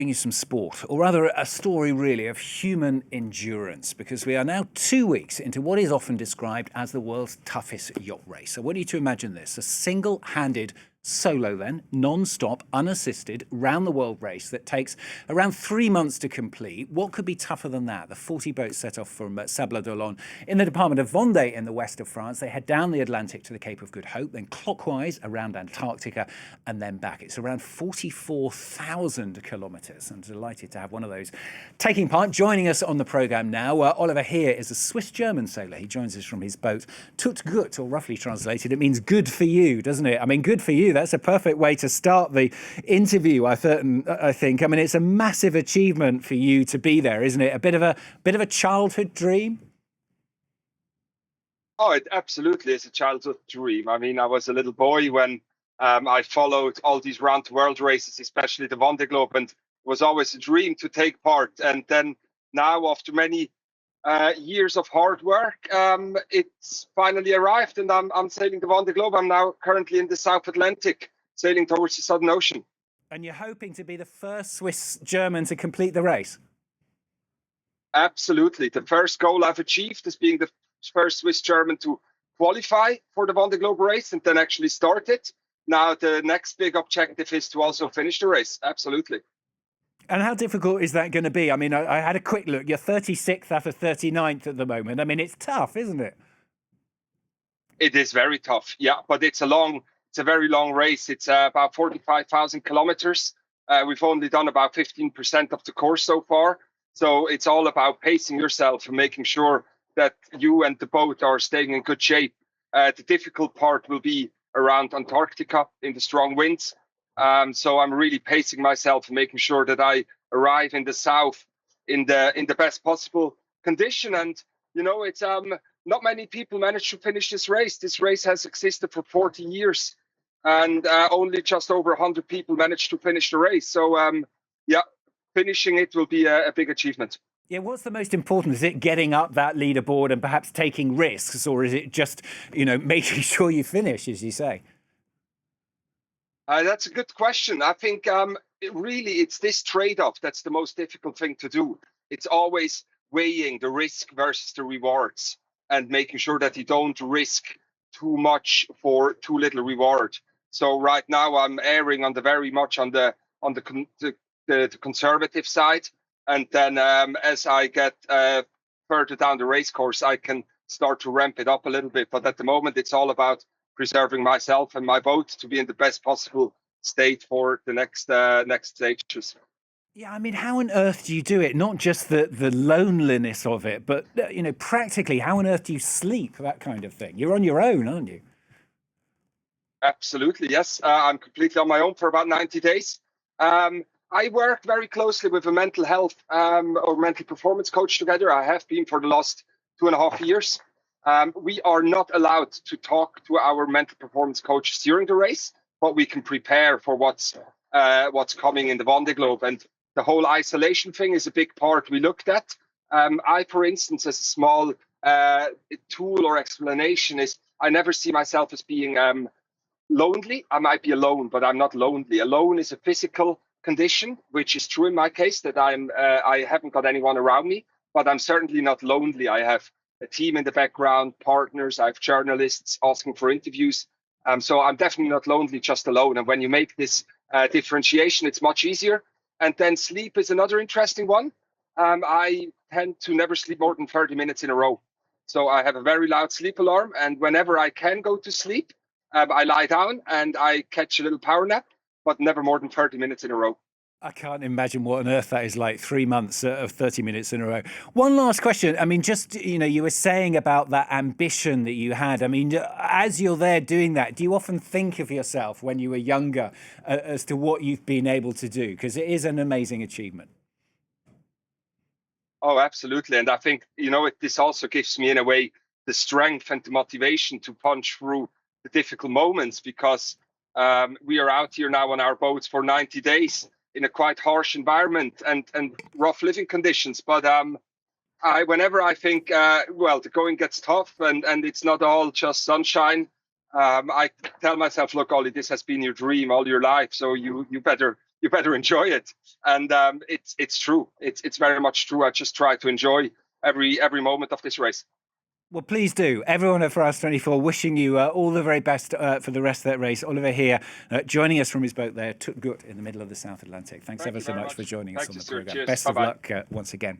You some sport, or rather a story really of human endurance, because we are now 2 weeks into what is often described as the world's toughest yacht race. So I want you to imagine this, a single-handed solo then, non-stop, unassisted, round-the-world race that takes around 3 months to complete. What could be tougher than that? The 40 boats set off from Sable d'Olonne in the department of Vendée in the west of France. They head down the Atlantic to the Cape of Good Hope, then clockwise around Antarctica and then back. It's around 44,000 kilometres. I'm delighted to have one of those taking part. Joining us on the programme now, Oliver Heer is a Swiss-German sailor. He joins us from his boat, Tut gut, or roughly translated, it means good for you, doesn't it? I mean, good for you. That's a perfect way to start the interview, I think. I mean, it's a massive achievement for you to be there, isn't it? A bit of a childhood dream? Oh, it absolutely is a childhood dream. I mean, I was a little boy when I followed all these round-the-world races, especially the Vendée Globe, and it was always a dream to take part. And then now, after many years of hard work, it's finally arrived, and I'm sailing the Vendée Globe. I'm now currently in the South Atlantic, sailing towards the Southern Ocean. And you're hoping to be the first Swiss-German to complete the race? Absolutely. The first goal I've achieved is being the first Swiss-German to qualify for the Vendée Globe race and then actually start it. Now, the next big objective is to also finish the race. Absolutely. And how difficult is that going to be? I mean, I had a quick look. You're 36th out of 39th at the moment. I mean, it's tough, isn't it? It is very tough, yeah. But it's a very long race. It's about 45,000 kilometers. We've only done about 15% of the course so far. So it's all about pacing yourself and making sure that you and the boat are staying in good shape. The difficult part will be around Antarctica in the strong winds. So I'm really pacing myself and making sure that I arrive in the south in the best possible condition. And you know, it's not many people manage to finish this race. This race has existed for 40 years, and only just over 100 people managed to finish the race. So yeah, finishing it will be a big achievement. Yeah, what's the most important? Is it getting up that leaderboard and perhaps taking risks, or is it just, you know, making sure you finish, as you say? That's a good question. I think it's this trade-off that's the most difficult thing to do. It's always weighing the risk versus the rewards and making sure that you don't risk too much for too little reward. So right now I'm erring on the conservative side, and then as I get further down the race course, I can start to ramp it up a little bit. But at the moment, it's all about preserving myself and my boat to be in the best possible state for the next stages. Yeah, I mean, how on earth do you do it? Not just the loneliness of it, but, you know, practically, how on earth do you sleep, that kind of thing? You're on your own, aren't you? Absolutely, yes. I'm completely on my own for about 90 days. I work very closely with a mental health or mental performance coach together. I have been for the last 2.5 years. We are not allowed to talk to our mental performance coaches during the race, but we can prepare for what's coming in the Vendée Globe. And the whole isolation thing is a big part we looked at. I, for instance, as a small tool or explanation, is I never see myself as being lonely. I might be alone, but I'm not lonely. Alone is a physical condition, which is true in my case, that I haven't got anyone around me, but I'm certainly not lonely. I have a team in the background, partners, I have journalists asking for interviews. So I'm definitely not lonely, just alone. And when you make this differentiation, it's much easier. And then sleep is another interesting one. I tend to never sleep more than 30 minutes in a row. So I have a very loud sleep alarm. And whenever I can go to sleep, I lie down and I catch a little power nap, but never more than 30 minutes in a row. I can't imagine what on earth that is like, 3 months of 30 minutes in a row. One last question. I mean, just, you know, you were saying about that ambition that you had. I mean, as you're there doing that, do you often think of yourself when you were younger as to what you've been able to do? Because it is an amazing achievement. Oh, absolutely. And I think, you know, this also gives me, in a way, the strength and the motivation to punch through the difficult moments, because we are out here now on our boats for 90 days. In a quite harsh environment and rough living conditions. But whenever I think, the going gets tough and it's not all just sunshine, I tell myself, look, Ollie, this has been your dream all your life. So you better you better enjoy it. And it's true. It's very much true. I just try to enjoy every moment of this race. Well, please do. Everyone at France 24 wishing you all the very best for the rest of that race. Oliver Heer joining us from his boat there, Took Gut in the middle of the South Atlantic. Thanks ever so much for joining us on the programme. Best of luck once again.